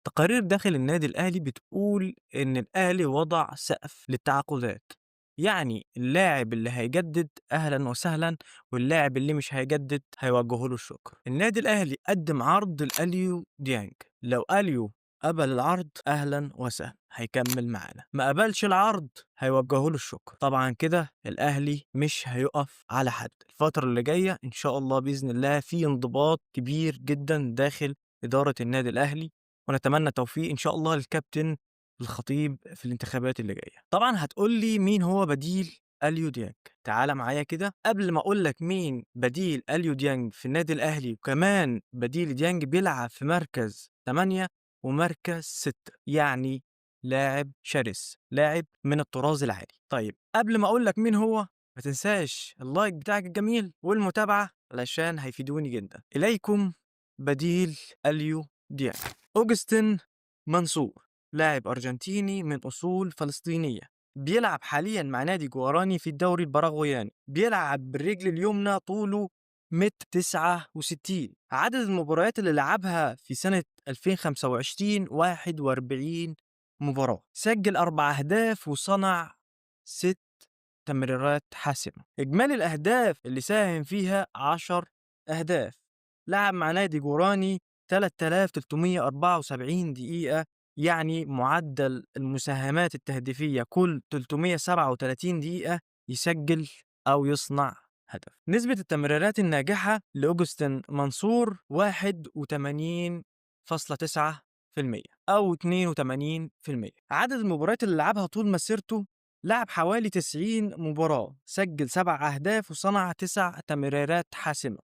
تقارير داخل النادي الأهلي بتقول إن الأهلي وضع سقف للتعاقدات، يعني اللاعب اللي هيجدد أهلا وسهلا، واللاعب اللي مش هيجدد هيوجهوا له الشكر. النادي الأهلي قدم عرض لأليو ديانج، لو أليو قبل العرض أهلا وسهلا هيكمل معانا، ما قبلش العرض هيوجهوا له الشكر. طبعا كده الأهلي مش هيقف على حد. الفترة اللي جاية إن شاء الله بإذن الله في انضباط كبير جدا داخل إدارة النادي الأهلي، ونتمنى التوفيق إن شاء الله للكابتن الخطيب في الانتخابات اللي جاية. طبعًا هتقول لي مين هو بديل أليو ديانج؟ تعالَ معايا كده قبل ما أقول لك مين بديل أليو ديانج في النادي الأهلي، وكمان بديل ديانج بيلعب في مركز 8 ومركز 6، يعني لاعب شرس، لاعب من الطراز العالي. طيب قبل ما أقول لك مين هو، ما تنساش اللايك بتاعك الجميل والمتابعة علشان هيفيدوني جدًا. إليكم بديل أليو ديانج. أوجستين منصور، لاعب أرجنتيني من أصول فلسطينية، بيلعب حاليا مع نادي جواراني في الدوري الباراغوياني، بيلعب بالرجل اليمنى، طوله متر 69. عدد المباريات اللي لعبها في سنة 2025 41 مباراة، سجل 4 أهداف وصنع 6 تمريرات حاسمة. إجمالي الأهداف اللي ساهم فيها 10 أهداف. لعب مع نادي جوراني 3374 دقيقة، يعني معدل المساهمات التهديفية كل 337 دقيقة يسجل أو يصنع هدف. نسبة التمريرات الناجحة لأوجستين منصور 81.9% أو 82%. عدد المباريات اللي لعبها طول مسيرته، لعب حوالي 90 مباراة، سجل 7 أهداف وصنع 9 تمريرات حاسمة.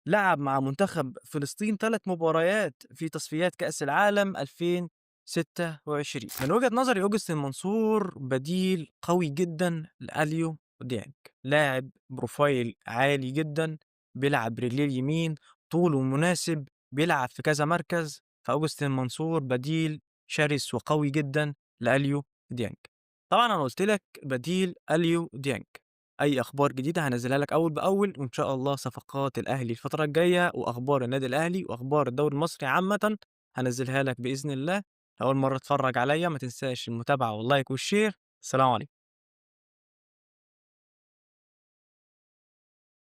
لعب مع منتخب فلسطين 3 مباريات في تصفيات كأس العالم 2026. من وجهة نظري أوجستين منصور بديل قوي جدا لأليو ديانج، لاعب بروفايل عالي جدا، بيلعب برجليه اليمين، طوله مناسب، بيلعب في كذا مركز، فأوجستين منصور بديل شرس وقوي جدا لأليو ديانج. طبعا أنا قلت لك بديل أليو ديانج. أي أخبار جديدة هانزّلها لك أول بأول، وإن شاء الله صفقات الأهلي الفترة الجاية، وأخبار النادي الأهلي، وأخبار الدوري المصري عامةً هانزّلها لك بإذن الله. أول مرّة تتفرّج عليَّ ما تنساش المتابعة واللايك والشير. السلام عليكم.